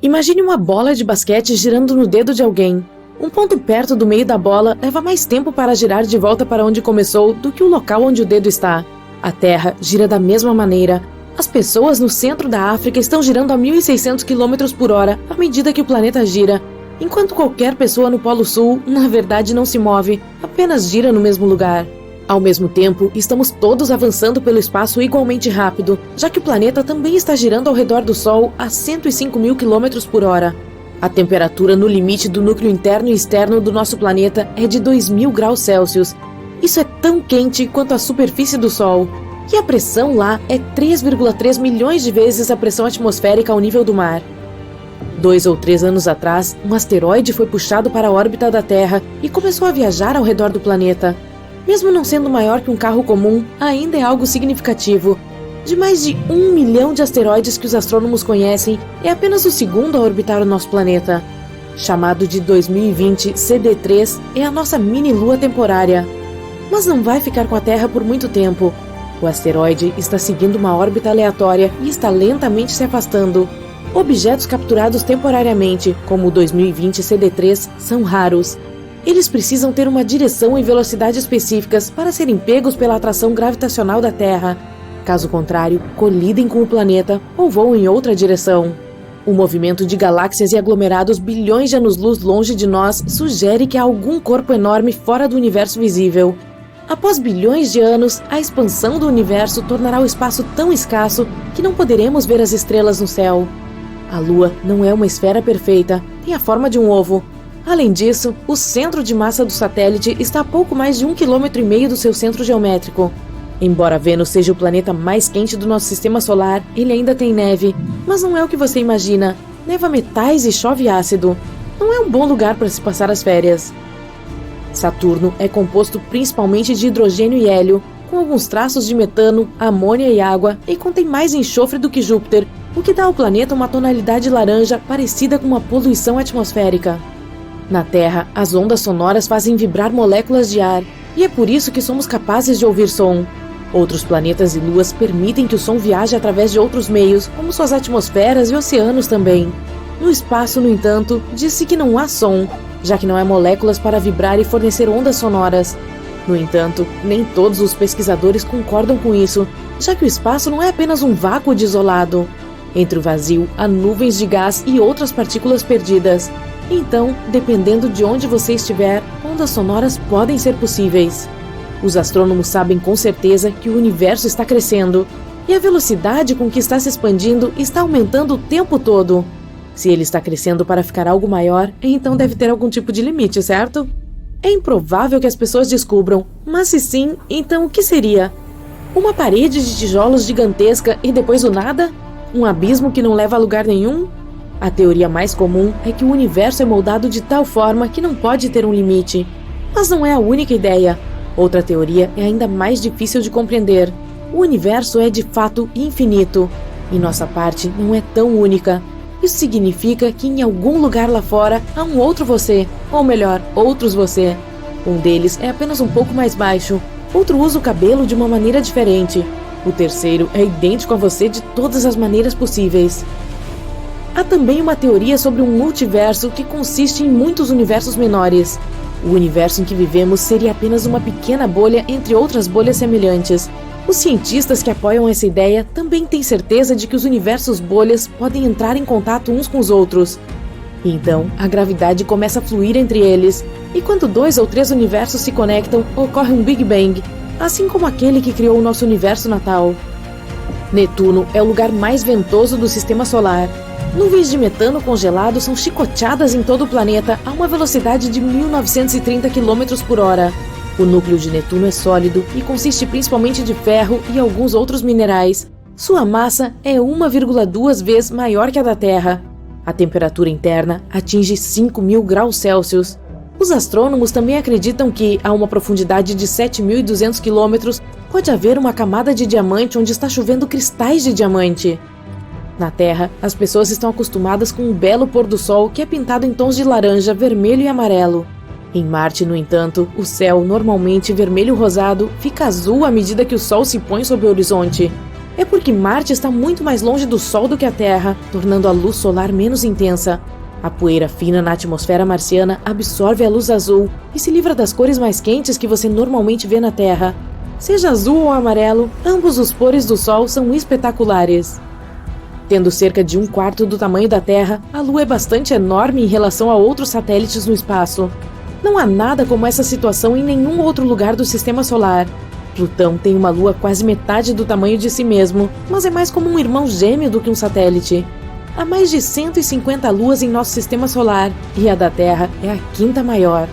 Imagine uma bola de basquete girando no dedo de alguém. Um ponto perto do meio da bola leva mais tempo para girar de volta para onde começou do que o local onde o dedo está. A Terra gira da mesma maneira. As pessoas no centro da África estão girando a 1.600 km por hora à medida que o planeta gira, enquanto qualquer pessoa no Polo Sul, na verdade, não se move, apenas gira no mesmo lugar. Ao mesmo tempo, estamos todos avançando pelo espaço igualmente rápido, já que o planeta também está girando ao redor do Sol a 105.000 km por hora. A temperatura no limite do núcleo interno e externo do nosso planeta é de 2.000 graus Celsius. Isso é tão quente quanto a superfície do Sol. E a pressão lá é 3,3 milhões de vezes a pressão atmosférica ao nível do mar. 2 ou 3 anos atrás, um asteroide foi puxado para a órbita da Terra e começou a viajar ao redor do planeta. Mesmo não sendo maior que um carro comum, ainda é algo significativo. De mais de 1 milhão de asteroides que os astrônomos conhecem, é apenas o segundo a orbitar o nosso planeta. Chamado de 2020 CD3, é a nossa mini-lua temporária. Mas não vai ficar com a Terra por muito tempo. O asteroide está seguindo uma órbita aleatória e está lentamente se afastando. Objetos capturados temporariamente, como o 2020 CD3, são raros. Eles precisam ter uma direção e velocidade específicas para serem pegos pela atração gravitacional da Terra. Caso contrário, colidem com o planeta ou voam em outra direção. O movimento de galáxias e aglomerados bilhões de anos-luz longe de nós sugere que há algum corpo enorme fora do universo visível. Após bilhões de anos, a expansão do universo tornará o espaço tão escasso que não poderemos ver as estrelas no céu. A Lua não é uma esfera perfeita, tem a forma de um ovo. Além disso, o centro de massa do satélite está a pouco mais de 1,5 km do seu centro geométrico. Embora Vênus seja o planeta mais quente do nosso sistema solar, ele ainda tem neve. Mas não é o que você imagina. Neva metais e chove ácido. Não é um bom lugar para se passar as férias. Saturno é composto principalmente de hidrogênio e hélio, com alguns traços de metano, amônia e água, e contém mais enxofre do que Júpiter, o que dá ao planeta uma tonalidade laranja parecida com uma poluição atmosférica. Na Terra, as ondas sonoras fazem vibrar moléculas de ar, e é por isso que somos capazes de ouvir som. Outros planetas e luas permitem que o som viaje através de outros meios, como suas atmosferas e oceanos também. No espaço, no entanto, diz-se que não há som, já que não há moléculas para vibrar e fornecer ondas sonoras. No entanto, nem todos os pesquisadores concordam com isso, já que o espaço não é apenas um vácuo desolado. Entre o vazio, há nuvens de gás e outras partículas perdidas. Então, dependendo de onde você estiver, ondas sonoras podem ser possíveis. Os astrônomos sabem com certeza que o universo está crescendo, e a velocidade com que está se expandindo está aumentando o tempo todo. Se ele está crescendo para ficar algo maior, então deve ter algum tipo de limite, certo? É improvável que as pessoas descubram, mas se sim, então o que seria? Uma parede de tijolos gigantesca e depois o nada? Um abismo que não leva a lugar nenhum? A teoria mais comum é que o universo é moldado de tal forma que não pode ter um limite. Mas não é a única ideia. Outra teoria é ainda mais difícil de compreender. O universo é de fato infinito, e nossa parte não é tão única. Isso significa que em algum lugar lá fora há um outro você, ou melhor, outros você. Um deles é apenas um pouco mais baixo, outro usa o cabelo de uma maneira diferente. O terceiro é idêntico a você de todas as maneiras possíveis. Há também uma teoria sobre um multiverso que consiste em muitos universos menores. O universo em que vivemos seria apenas uma pequena bolha entre outras bolhas semelhantes. Os cientistas que apoiam essa ideia também têm certeza de que os universos bolhas podem entrar em contato uns com os outros. Então, a gravidade começa a fluir entre eles, e quando 2 ou 3 universos se conectam, ocorre um Big Bang, assim como aquele que criou o nosso universo natal. Netuno é o lugar mais ventoso do sistema solar. Nuvens de metano congelado são chicoteadas em todo o planeta a uma velocidade de 1.930 km por hora. O núcleo de Netuno é sólido e consiste principalmente de ferro e alguns outros minerais. Sua massa é 1,2 vezes maior que a da Terra. A temperatura interna atinge 5.000 graus Celsius. Os astrônomos também acreditam que, a uma profundidade de 7.200 km, pode haver uma camada de diamante onde está chovendo cristais de diamante. Na Terra, as pessoas estão acostumadas com um belo pôr do sol que é pintado em tons de laranja, vermelho e amarelo. Em Marte, no entanto, o céu, normalmente vermelho-rosado, fica azul à medida que o sol se põe sobre o horizonte. É porque Marte está muito mais longe do Sol do que a Terra, tornando a luz solar menos intensa. A poeira fina na atmosfera marciana absorve a luz azul e se livra das cores mais quentes que você normalmente vê na Terra. Seja azul ou amarelo, ambos os pores do Sol são espetaculares. Tendo cerca de 1/4 do tamanho da Terra, a Lua é bastante enorme em relação a outros satélites no espaço. Não há nada como essa situação em nenhum outro lugar do Sistema Solar. Plutão tem uma lua quase metade do tamanho de si mesmo, mas é mais como um irmão gêmeo do que um satélite. Há mais de 150 luas em nosso Sistema Solar, e a da Terra é a 5ª maior.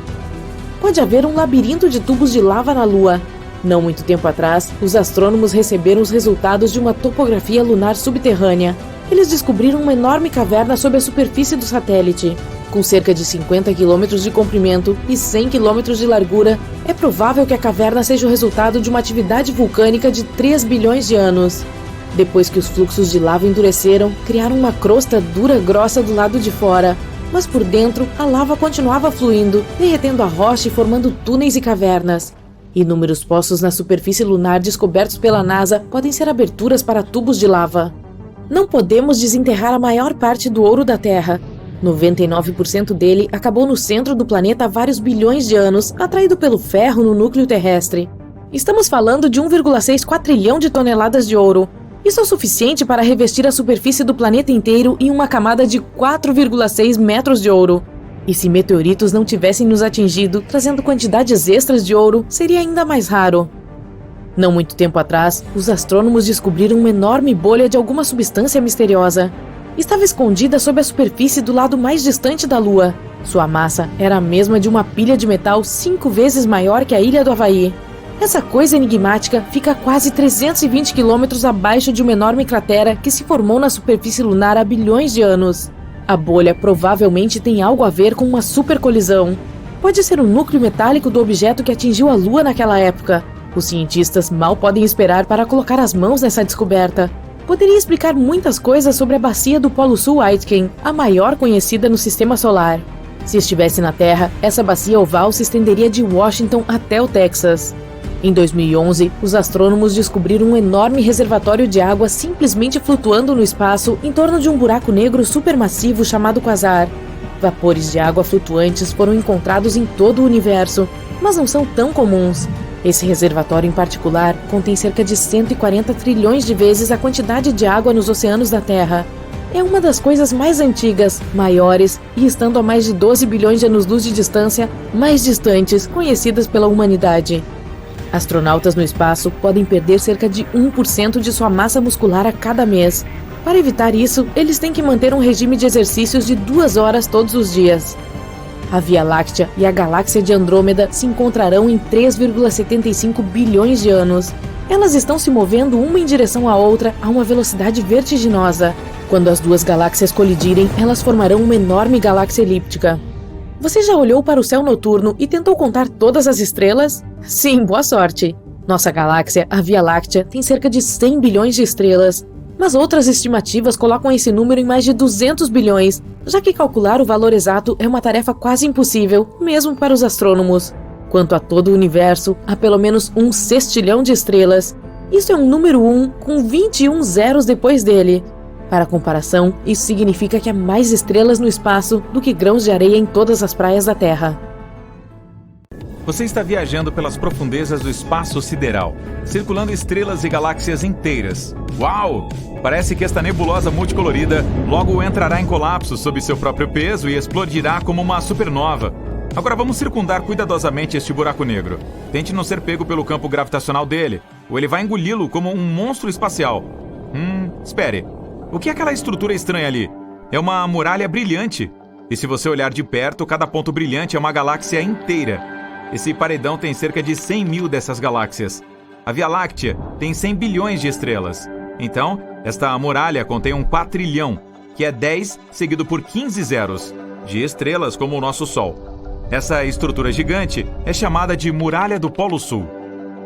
Pode haver um labirinto de tubos de lava na Lua. Não muito tempo atrás, os astrônomos receberam os resultados de uma topografia lunar subterrânea. Eles descobriram uma enorme caverna sob a superfície do satélite. Com cerca de 50 quilômetros de comprimento e 100 quilômetros de largura, é provável que a caverna seja o resultado de uma atividade vulcânica de 3 bilhões de anos. Depois que os fluxos de lava endureceram, criaram uma crosta dura grossa do lado de fora. Mas por dentro, a lava continuava fluindo, derretendo a rocha e formando túneis e cavernas. Inúmeros poços na superfície lunar descobertos pela NASA podem ser aberturas para tubos de lava. Não podemos desenterrar a maior parte do ouro da Terra. 99% dele acabou no centro do planeta há vários bilhões de anos, atraído pelo ferro no núcleo terrestre. Estamos falando de 1,6 quatrilhão de toneladas de ouro. Isso é o suficiente para revestir a superfície do planeta inteiro em uma camada de 4,6 metros de ouro. E se meteoritos não tivessem nos atingido, trazendo quantidades extras de ouro, seria ainda mais raro. Não muito tempo atrás, os astrônomos descobriram uma enorme bolha de alguma substância misteriosa. Estava escondida sob a superfície do lado mais distante da Lua. Sua massa era a mesma de uma pilha de metal 5 vezes maior que a ilha do Havaí. Essa coisa enigmática fica a quase 320 quilômetros abaixo de uma enorme cratera que se formou na superfície lunar há bilhões de anos. A bolha provavelmente tem algo a ver com uma supercolisão. Pode ser o núcleo metálico do objeto que atingiu a Lua naquela época. Os cientistas mal podem esperar para colocar as mãos nessa descoberta. Poderia explicar muitas coisas sobre a bacia do Polo Sul Aitken, a maior conhecida no Sistema Solar. Se estivesse na Terra, essa bacia oval se estenderia de Washington até o Texas. Em 2011, os astrônomos descobriram um enorme reservatório de água simplesmente flutuando no espaço em torno de um buraco negro supermassivo chamado quasar. Vapores de água flutuantes foram encontrados em todo o universo, mas não são tão comuns. Esse reservatório em particular contém cerca de 140 trilhões de vezes a quantidade de água nos oceanos da Terra. É uma das coisas mais antigas, maiores e, estando a mais de 12 bilhões de anos-luz de distância, mais distantes conhecidas pela humanidade. Astronautas no espaço podem perder cerca de 1% de sua massa muscular a cada mês. Para evitar isso, eles têm que manter um regime de exercícios de 2 horas todos os dias. A Via Láctea e a galáxia de Andrômeda se encontrarão em 3,75 bilhões de anos. Elas estão se movendo uma em direção à outra a uma velocidade vertiginosa. Quando as duas galáxias colidirem, elas formarão uma enorme galáxia elíptica. Você já olhou para o céu noturno e tentou contar todas as estrelas? Sim, boa sorte! Nossa galáxia, a Via Láctea, tem cerca de 100 bilhões de estrelas, mas outras estimativas colocam esse número em mais de 200 bilhões, já que calcular o valor exato é uma tarefa quase impossível, mesmo para os astrônomos. Quanto a todo o universo, há pelo menos 1 sextilhão de estrelas. Isso é um número 1 com 21 zeros depois dele. Para comparação, isso significa que há mais estrelas no espaço do que grãos de areia em todas as praias da Terra. Você está viajando pelas profundezas do espaço sideral, circulando estrelas e galáxias inteiras. Uau! Parece que esta nebulosa multicolorida logo entrará em colapso sob seu próprio peso e explodirá como uma supernova. Agora vamos circundar cuidadosamente este buraco negro. Tente não ser pego pelo campo gravitacional dele, ou ele vai engoli-lo como um monstro espacial. Espere. O que é aquela estrutura estranha ali? É uma muralha brilhante. E se você olhar de perto, cada ponto brilhante é uma galáxia inteira. Esse paredão tem cerca de 100 mil dessas galáxias. A Via Láctea tem 100 bilhões de estrelas. Então, esta muralha contém um quatrilhão, que é 10 seguido por 15 zeros, de estrelas como o nosso Sol. Essa estrutura gigante é chamada de Muralha do Polo Sul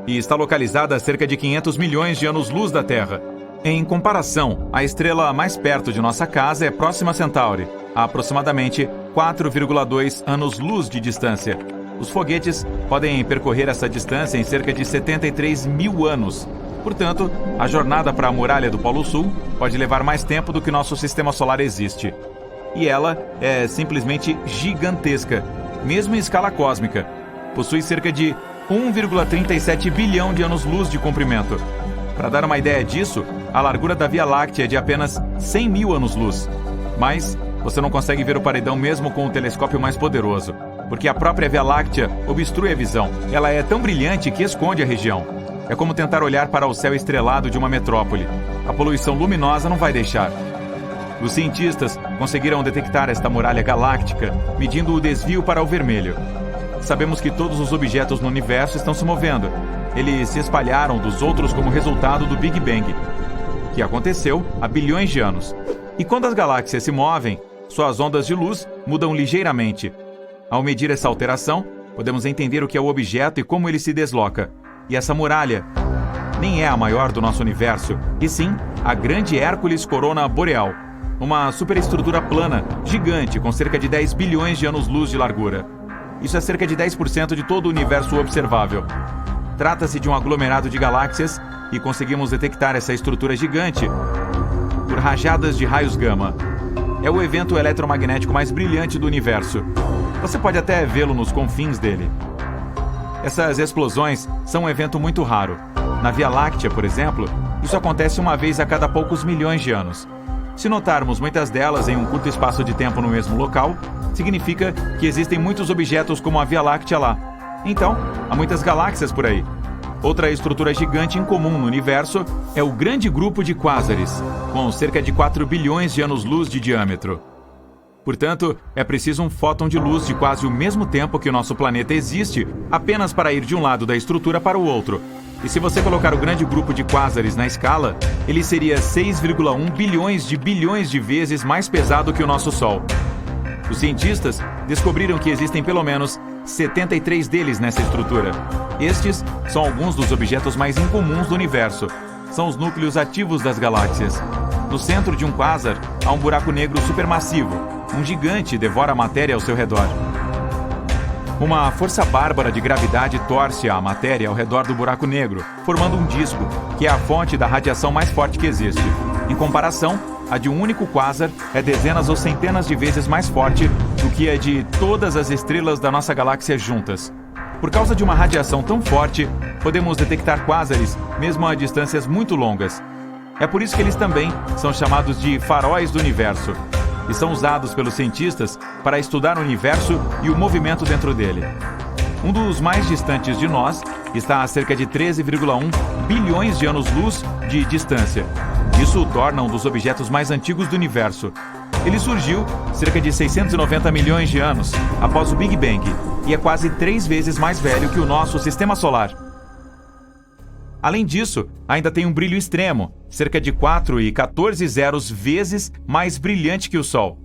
e está localizada a cerca de 500 milhões de anos-luz da Terra. Em comparação, a estrela mais perto de nossa casa é Próxima Centauri, a aproximadamente 4,2 anos-luz de distância. Os foguetes podem percorrer essa distância em cerca de 73 mil anos. Portanto, a jornada para a muralha do Polo Sul pode levar mais tempo do que nosso sistema solar existe. E ela é simplesmente gigantesca, mesmo em escala cósmica. Possui cerca de 1,37 bilhão de anos-luz de comprimento. Para dar uma ideia disso, a largura da Via Láctea é de apenas 100 mil anos-luz. Mas você não consegue ver o paredão mesmo com o telescópio mais poderoso, porque a própria Via Láctea obstrui a visão. Ela é tão brilhante que esconde a região. É como tentar olhar para o céu estrelado de uma metrópole. A poluição luminosa não vai deixar. Os cientistas conseguiram detectar esta muralha galáctica, medindo o desvio para o vermelho. Sabemos que todos os objetos no universo estão se movendo. Eles se espalharam dos outros como resultado do Big Bang, que aconteceu há bilhões de anos. E quando as galáxias se movem, suas ondas de luz mudam ligeiramente. Ao medir essa alteração, podemos entender o que é o objeto e como ele se desloca. E essa muralha nem é a maior do nosso universo, e sim a grande Hércules Corona Boreal, uma superestrutura plana, gigante, com cerca de 10 bilhões de anos-luz de largura. Isso é cerca de 10% de todo o universo observável. Trata-se de um aglomerado de galáxias e conseguimos detectar essa estrutura gigante por rajadas de raios gama. É o evento eletromagnético mais brilhante do universo. Você pode até vê-lo nos confins dele. Essas explosões são um evento muito raro. Na Via Láctea, por exemplo, isso acontece uma vez a cada poucos milhões de anos. Se notarmos muitas delas em um curto espaço de tempo no mesmo local, significa que existem muitos objetos como a Via Láctea lá. Então, há muitas galáxias por aí. Outra estrutura gigante incomum no universo é o Grande Grupo de Quásares, com cerca de 4 bilhões de anos-luz de diâmetro. Portanto, é preciso um fóton de luz de quase o mesmo tempo que o nosso planeta existe, apenas para ir de um lado da estrutura para o outro. E se você colocar o Grande Grupo de Quásares na escala, ele seria 6,1 bilhões de vezes mais pesado que o nosso Sol. Os cientistas descobriram que existem pelo menos 73 deles nessa estrutura. Estes são alguns dos objetos mais incomuns do universo. São os núcleos ativos das galáxias. No centro de um quásar há um buraco negro supermassivo. Um gigante devora a matéria ao seu redor. Uma força bárbara de gravidade torce a matéria ao redor do buraco negro, formando um disco, que é a fonte da radiação mais forte que existe. Em comparação, a de um único quásar é dezenas ou centenas de vezes mais forte do que a de todas as estrelas da nossa galáxia juntas. Por causa de uma radiação tão forte, podemos detectar quásares mesmo a distâncias muito longas. É por isso que eles também são chamados de faróis do universo, e são usados pelos cientistas para estudar o universo e o movimento dentro dele. Um dos mais distantes de nós está a cerca de 13,1 bilhões de anos-luz de distância. Isso o torna um dos objetos mais antigos do universo. Ele surgiu cerca de 690 milhões de anos após o Big Bang e é quase 3 vezes mais velho que o nosso sistema solar. Além disso, ainda tem um brilho extremo, cerca de 4,14 vezes mais brilhante que o Sol.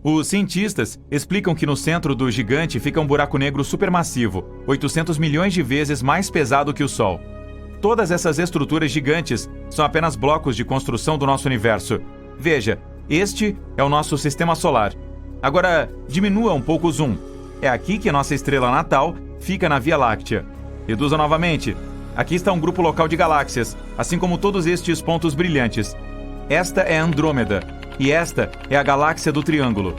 Os cientistas explicam que no centro do gigante fica um buraco negro supermassivo, 800 milhões de vezes mais pesado que o Sol. Todas essas estruturas gigantes são apenas blocos de construção do nosso universo. Veja, este é o nosso sistema solar. Agora, diminua um pouco o zoom. É aqui que a nossa estrela natal fica na Via Láctea. Reduza novamente. Aqui está um grupo local de galáxias, assim como todos estes pontos brilhantes. Esta é Andrômeda, e esta é a galáxia do Triângulo.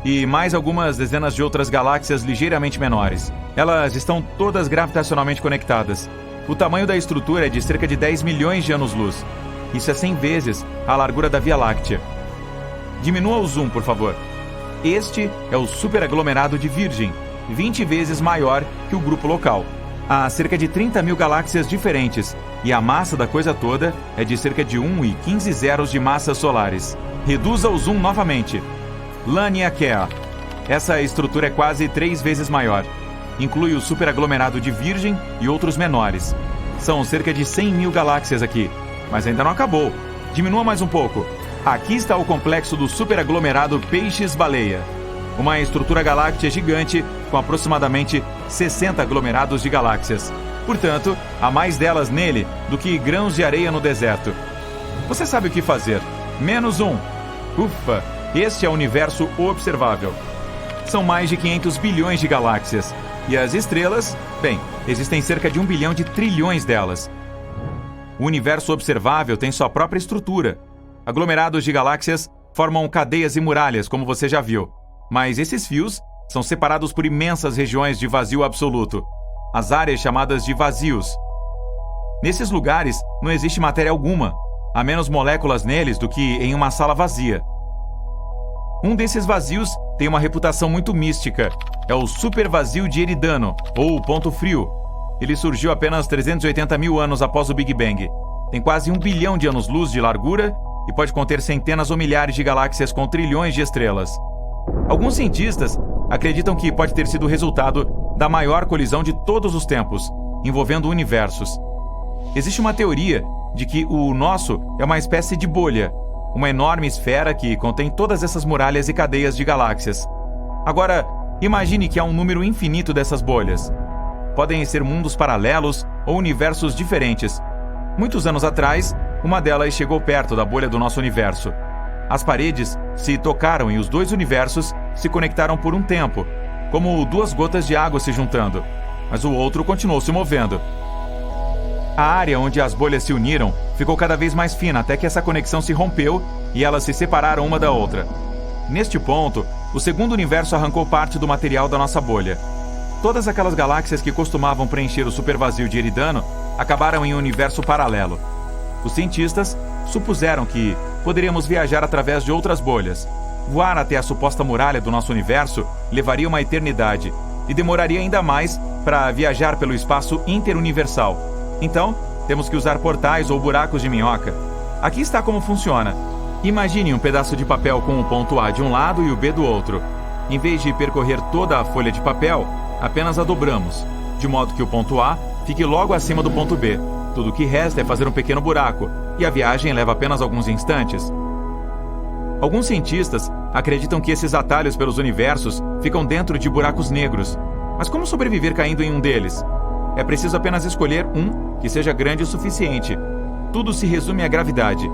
E mais algumas dezenas de outras galáxias ligeiramente menores. Elas estão todas gravitacionalmente conectadas. O tamanho da estrutura é de cerca de 10 milhões de anos-luz. Isso é 100 vezes a largura da Via Láctea. Diminua o zoom, por favor. Este é o superaglomerado de Virgem, 20 vezes maior que o grupo local. Há cerca de 30 mil galáxias diferentes, e a massa da coisa toda é de cerca de 1,15 zeros de massas solares. Reduza o zoom novamente. Laniakea. Essa estrutura é quase 3 vezes maior. Inclui o superaglomerado de Virgem e outros menores. São cerca de 100 mil galáxias aqui, mas ainda não acabou. Diminua mais um pouco. Aqui está o complexo do superaglomerado Peixes-Baleia. Uma estrutura galáctea gigante com aproximadamente 60 aglomerados de galáxias. Portanto, há mais delas nele do que grãos de areia no deserto. Você sabe o que fazer. Menos um. Ufa, este é o universo observável. São mais de 500 bilhões de galáxias. E as estrelas, bem, existem cerca de 1 bilhão de trilhões delas. o universo observável tem sua própria estrutura. Aglomerados de galáxias formam cadeias e muralhas, como você já viu. Mas esses fios são separados por imensas regiões de vazio absoluto, as áreas chamadas de vazios. Nesses lugares não existe matéria alguma, há menos moléculas neles do que em uma sala vazia. Um desses vazios tem uma reputação muito mística. É o supervazio de Eridano, ou ponto frio. Ele surgiu apenas 380 mil anos após o Big Bang. Tem quase 1 bilhão de anos-luz de largura e pode conter centenas ou milhares de galáxias com trilhões de estrelas. Alguns cientistas acreditam que pode ter sido o resultado da maior colisão de todos os tempos, envolvendo universos. Existe uma teoria de que o nosso é uma espécie de bolha, uma enorme esfera que contém todas essas muralhas e cadeias de galáxias. Agora, imagine que há um número infinito dessas bolhas. Podem ser mundos paralelos ou universos diferentes. Muitos anos atrás, uma delas chegou perto da bolha do nosso universo. As paredes se tocaram e os dois universos se conectaram por um tempo, como duas gotas de água se juntando, mas o outro continuou se movendo. A área onde as bolhas se uniram ficou cada vez mais fina até que essa conexão se rompeu e elas se separaram uma da outra. Neste ponto, o segundo universo arrancou parte do material da nossa bolha. Todas aquelas galáxias que costumavam preencher o supervazio de Eridano acabaram em um universo paralelo. Os cientistas supuseram que poderíamos viajar através de outras bolhas. Voar até a suposta muralha do nosso universo levaria uma eternidade e demoraria ainda mais para viajar pelo espaço interuniversal. Então, temos que usar portais ou buracos de minhoca. Aqui está como funciona. Imagine um pedaço de papel com o ponto A de um lado e o B do outro. Em vez de percorrer toda a folha de papel, apenas a dobramos, de modo que o ponto A fique logo acima do ponto B. Tudo o que resta é fazer um pequeno buraco, e a viagem leva apenas alguns instantes. Alguns cientistas acreditam que esses atalhos pelos universos ficam dentro de buracos negros. Mas como sobreviver caindo em um deles? É preciso apenas escolher um que seja grande o suficiente. Tudo se resume à gravidade.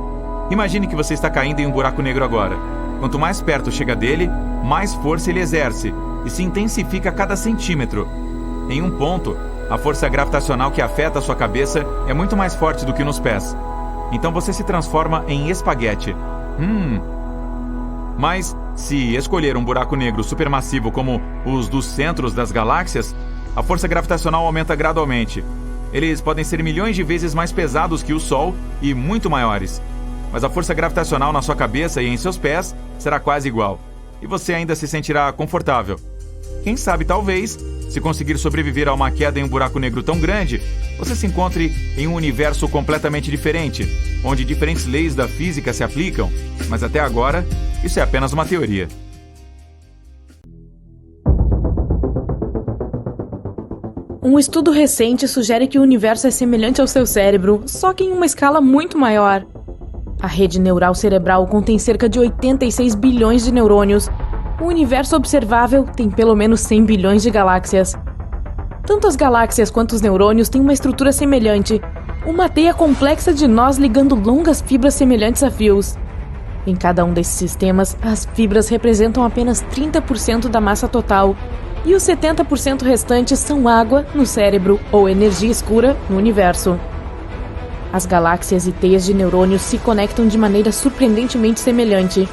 Imagine que você está caindo em um buraco negro agora. Quanto mais perto chega dele, mais força ele exerce e se intensifica a cada centímetro. Em um ponto, a força gravitacional que afeta a sua cabeça é muito mais forte do que nos pés. Então você se transforma em espaguete. Mas, se escolher um buraco negro supermassivo como os dos centros das galáxias, a força gravitacional aumenta gradualmente. Eles podem ser milhões de vezes mais pesados que o Sol e muito maiores. Mas a força gravitacional na sua cabeça e em seus pés será quase igual. E você ainda se sentirá confortável. Quem sabe, talvez, se conseguir sobreviver a uma queda em um buraco negro tão grande, você se encontre em um universo completamente diferente, onde diferentes leis da física se aplicam, mas até agora, isso é apenas uma teoria. Um estudo recente sugere que o universo é semelhante ao seu cérebro, só que em uma escala muito maior. A rede neural cerebral contém cerca de 86 bilhões de neurônios. O universo observável tem pelo menos 100 bilhões de galáxias. Tanto as galáxias quanto os neurônios têm uma estrutura semelhante, uma teia complexa de nós ligando longas fibras semelhantes a fios. Em cada um desses sistemas, as fibras representam apenas 30% da massa total, e os 70% restantes são água no cérebro ou energia escura no universo. As galáxias e teias de neurônios se conectam de maneira surpreendentemente semelhante.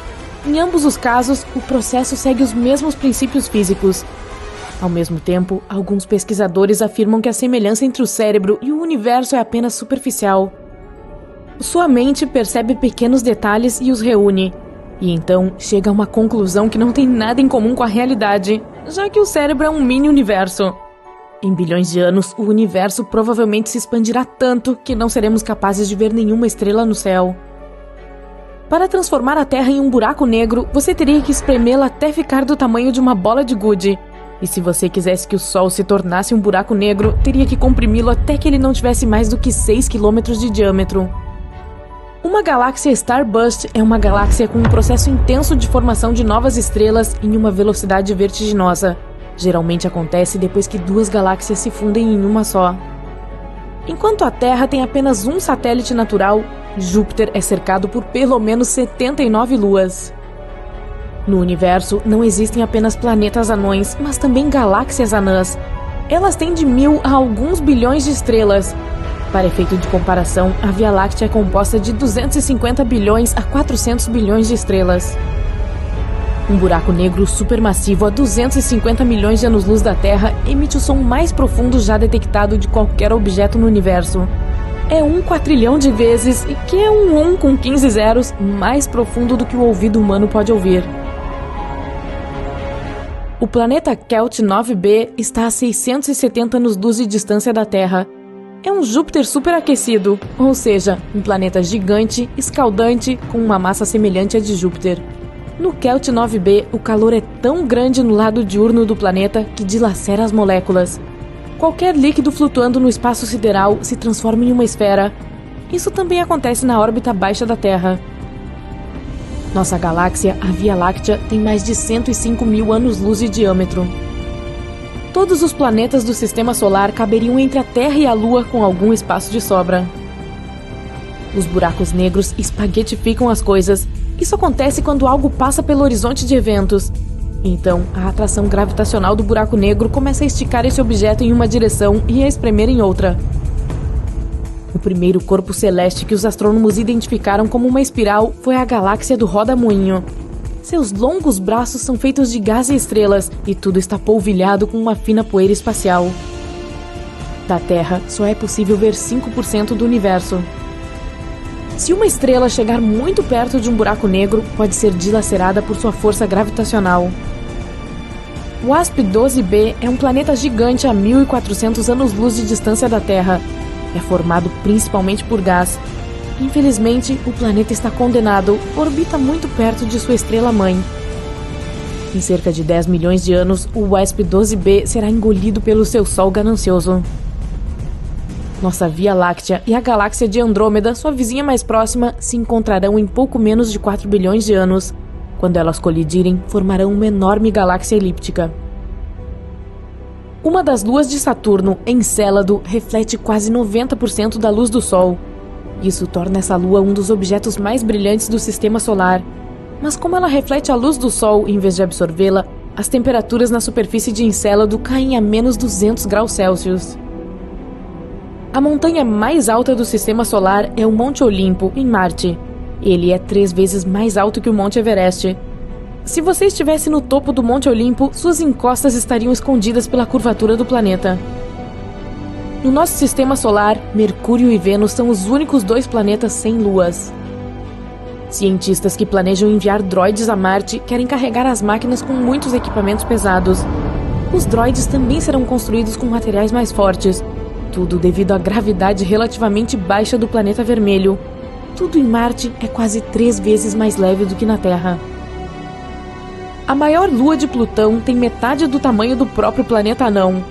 Em ambos os casos, o processo segue os mesmos princípios físicos. Ao mesmo tempo, alguns pesquisadores afirmam que a semelhança entre o cérebro e o universo é apenas superficial. Sua mente percebe pequenos detalhes e os reúne, e então chega a uma conclusão que não tem nada em comum com a realidade, já que o cérebro é um mini-universo. Em bilhões de anos, o universo provavelmente se expandirá tanto que não seremos capazes de ver nenhuma estrela no céu. Para transformar a Terra em um buraco negro, você teria que espremê-la até ficar do tamanho de uma bola de gude. E se você quisesse que o Sol se tornasse um buraco negro, teria que comprimi-lo até que ele não tivesse mais do que 6 km de diâmetro. Uma galáxia Starburst é uma galáxia com um processo intenso de formação de novas estrelas em uma velocidade vertiginosa. Geralmente acontece depois que duas galáxias se fundem em uma só. Enquanto a Terra tem apenas um satélite natural, Júpiter é cercado por pelo menos 79 luas. No universo, não existem apenas planetas anões, mas também galáxias anãs. Elas têm de 1000 a alguns bilhões de estrelas. Para efeito de comparação, a Via Láctea é composta de 250 bilhões a 400 bilhões de estrelas. Um buraco negro supermassivo a 250 milhões de anos-luz da Terra emite o som mais profundo já detectado de qualquer objeto no universo. É 1 quatrilhão de vezes, e que é um 1 com 15 zeros, mais profundo do que o ouvido humano pode ouvir. O planeta Kelt 9b está a 670 anos-luz de distância da Terra. É um Júpiter superaquecido, ou seja, um planeta gigante, escaldante, com uma massa semelhante à de Júpiter. No Kelt 9b, o calor é tão grande no lado diurno do planeta que dilacera as moléculas. Qualquer líquido flutuando no espaço sideral se transforma em uma esfera. Isso também acontece na órbita baixa da Terra. Nossa galáxia, a Via Láctea, tem mais de 105 mil anos-luz de diâmetro. Todos os planetas do Sistema Solar caberiam entre a Terra e a Lua com algum espaço de sobra. Os buracos negros espaguetificam as coisas. Isso acontece quando algo passa pelo horizonte de eventos. Então, a atração gravitacional do buraco negro começa a esticar esse objeto em uma direção e a espremer em outra. O primeiro corpo celeste que os astrônomos identificaram como uma espiral foi a galáxia do Roda-Moinho. Seus longos braços são feitos de gás e estrelas, e tudo está polvilhado com uma fina poeira espacial. Da Terra, só é possível ver 5% do universo. Se uma estrela chegar muito perto de um buraco negro, pode ser dilacerada por sua força gravitacional. O WASP-12b é um planeta gigante a 1.400 anos-luz de distância da Terra. É formado principalmente por gás. Infelizmente, o planeta está condenado, orbita muito perto de sua estrela-mãe. Em cerca de 10 milhões de anos, o WASP-12b será engolido pelo seu Sol ganancioso. Nossa Via Láctea e a galáxia de Andrômeda, sua vizinha mais próxima, se encontrarão em pouco menos de 4 bilhões de anos. Quando elas colidirem, formarão uma enorme galáxia elíptica. Uma das luas de Saturno, Encélado, reflete quase 90% da luz do Sol. Isso torna essa lua um dos objetos mais brilhantes do Sistema Solar. Mas como ela reflete a luz do Sol em vez de absorvê-la, as temperaturas na superfície de Encélado caem a menos 200 graus Celsius. A montanha mais alta do Sistema Solar é o Monte Olimpo, em Marte. Ele é 3 vezes mais alto que o Monte Everest. Se você estivesse no topo do Monte Olimpo, suas encostas estariam escondidas pela curvatura do planeta. No nosso Sistema Solar, Mercúrio e Vênus são os únicos 2 planetas sem luas. Cientistas que planejam enviar droides a Marte querem carregar as máquinas com muitos equipamentos pesados. Os droides também serão construídos com materiais mais fortes. Tudo devido à gravidade relativamente baixa do planeta vermelho. Tudo em Marte é quase 3 vezes mais leve do que na Terra. A maior lua de Plutão tem metade do tamanho do próprio planeta anão.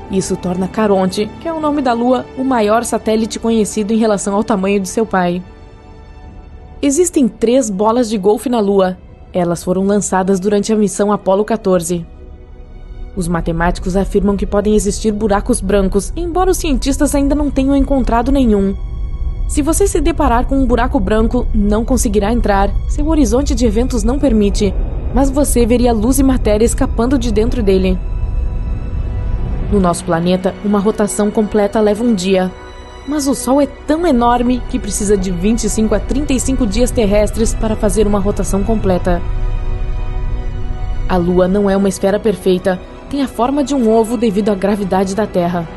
Isso torna Caronte, que é o nome da Lua, o maior satélite conhecido em relação ao tamanho de seu pai. Existem 3 bolas de golfe na Lua. Elas foram lançadas durante a missão Apollo 14. Os matemáticos afirmam que podem existir buracos brancos, embora os cientistas ainda não tenham encontrado nenhum. Se você se deparar com um buraco branco, não conseguirá entrar, seu horizonte de eventos não permite, mas você veria luz e matéria escapando de dentro dele. No nosso planeta, uma rotação completa leva um dia, mas o Sol é tão enorme que precisa de 25 a 35 dias terrestres para fazer uma rotação completa. A Lua não é uma esfera perfeita, tem a forma de um ovo devido à gravidade da Terra.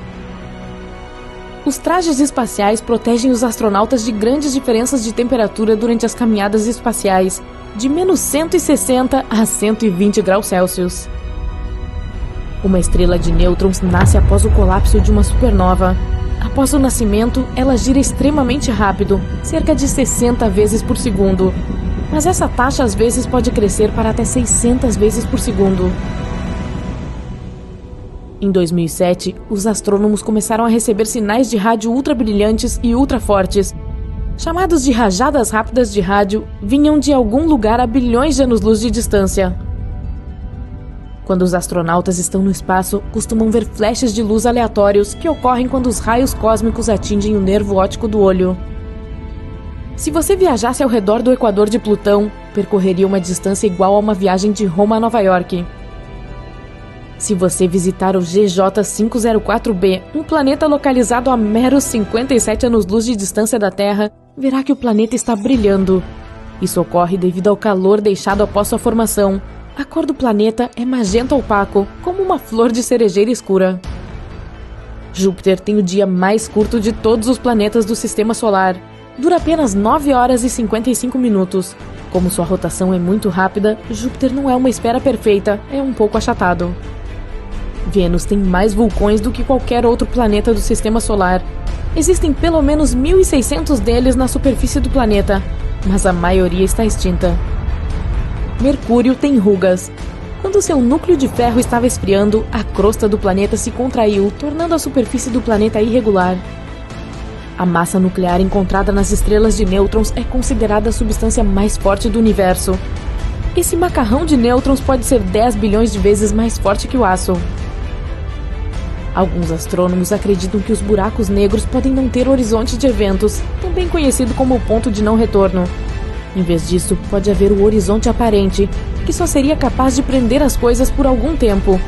Os trajes espaciais protegem os astronautas de grandes diferenças de temperatura durante as caminhadas espaciais, de menos 160 a 120 graus Celsius. Uma estrela de nêutrons nasce após o colapso de uma supernova. Após o nascimento, ela gira extremamente rápido, cerca de 60 vezes por segundo. Mas essa taxa às vezes pode crescer para até 600 vezes por segundo. Em 2007, os astrônomos começaram a receber sinais de rádio ultrabrilhantes e ultrafortes. Chamados de rajadas rápidas de rádio, vinham de algum lugar a bilhões de anos-luz de distância. Quando os astronautas estão no espaço, costumam ver flashes de luz aleatórios que ocorrem quando os raios cósmicos atingem o nervo óptico do olho. Se você viajasse ao redor do equador de Plutão, percorreria uma distância igual a uma viagem de Roma a Nova York. Se você visitar o GJ504b, um planeta localizado a meros 57 anos-luz de distância da Terra, verá que o planeta está brilhando. Isso ocorre devido ao calor deixado após sua formação. A cor do planeta é magenta opaco, como uma flor de cerejeira escura. Júpiter tem o dia mais curto de todos os planetas do Sistema Solar. Dura apenas 9 horas e 55 minutos. Como sua rotação é muito rápida, Júpiter não é uma esfera perfeita, é um pouco achatado. Vênus tem mais vulcões do que qualquer outro planeta do Sistema Solar. Existem pelo menos 1.600 deles na superfície do planeta, mas a maioria está extinta. Mercúrio tem rugas. Quando seu núcleo de ferro estava esfriando, a crosta do planeta se contraiu, tornando a superfície do planeta irregular. A massa nuclear encontrada nas estrelas de nêutrons é considerada a substância mais forte do universo. Esse macarrão de nêutrons pode ser 10 bilhões de vezes mais forte que o aço. Alguns astrônomos acreditam que os buracos negros podem não ter horizonte de eventos, também conhecido como ponto de não retorno. Em vez disso, pode haver o horizonte aparente, que só seria capaz de prender as coisas por algum tempo.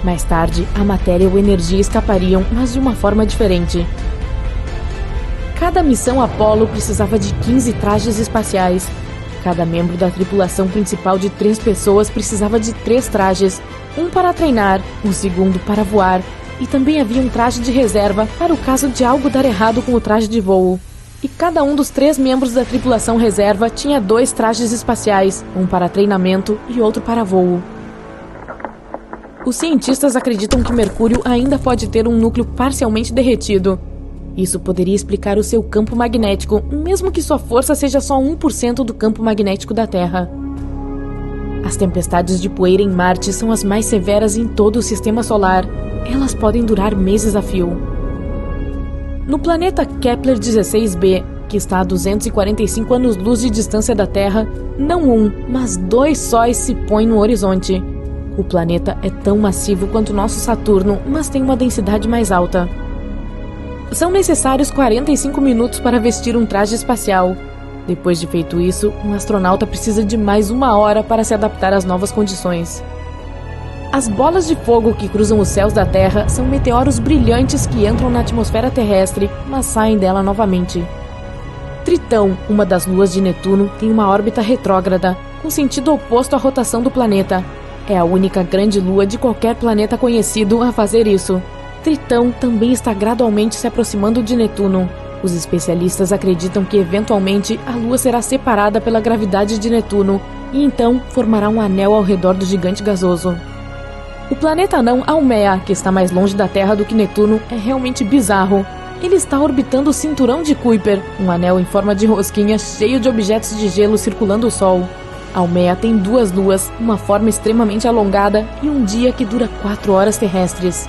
Mais tarde, a matéria ou energia escapariam, mas de uma forma diferente. Cada missão Apollo precisava de 15 trajes espaciais. Cada membro da tripulação principal de 3 pessoas precisava de 3 trajes, um para treinar, o segundo para voar, e também havia um traje de reserva para o caso de algo dar errado com o traje de voo. E cada um dos 3 membros da tripulação reserva tinha 2 trajes espaciais, um para treinamento e outro para voo. Os cientistas acreditam que Mercúrio ainda pode ter um núcleo parcialmente derretido. Isso poderia explicar o seu campo magnético, mesmo que sua força seja só 1% do campo magnético da Terra. As tempestades de poeira em Marte são as mais severas em todo o Sistema Solar. Elas podem durar meses a fio. No planeta Kepler-16b, que está a 245 anos-luz de distância da Terra, não um, mas 2 sóis se põem no horizonte. O planeta é tão massivo quanto nosso Saturno, mas tem uma densidade mais alta. São necessários 45 minutos para vestir um traje espacial. Depois de feito isso, um astronauta precisa de mais 1 hora para se adaptar às novas condições. As bolas de fogo que cruzam os céus da Terra são meteoros brilhantes que entram na atmosfera terrestre, mas saem dela novamente. Tritão, uma das luas de Netuno, tem uma órbita retrógrada, com sentido oposto à rotação do planeta. É a única grande lua de qualquer planeta conhecido a fazer isso. Tritão também está gradualmente se aproximando de Netuno. Os especialistas acreditam que, eventualmente, a Lua será separada pela gravidade de Netuno e, então, formará um anel ao redor do gigante gasoso. O planeta anão Haumea, que está mais longe da Terra do que Netuno, é realmente bizarro. Ele está orbitando o cinturão de Kuiper, um anel em forma de rosquinha cheio de objetos de gelo circulando o Sol. Haumea tem 2 luas, uma forma extremamente alongada e um dia que dura 4 horas terrestres.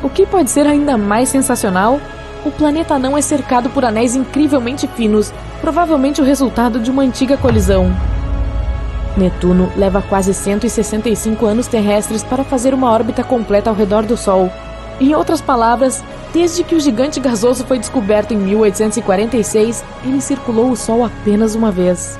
O que pode ser ainda mais sensacional? O planeta anão é cercado por anéis incrivelmente finos, provavelmente o resultado de uma antiga colisão. Netuno leva quase 165 anos terrestres para fazer uma órbita completa ao redor do Sol. Em outras palavras, desde que o gigante gasoso foi descoberto em 1846, ele circulou o Sol apenas uma vez.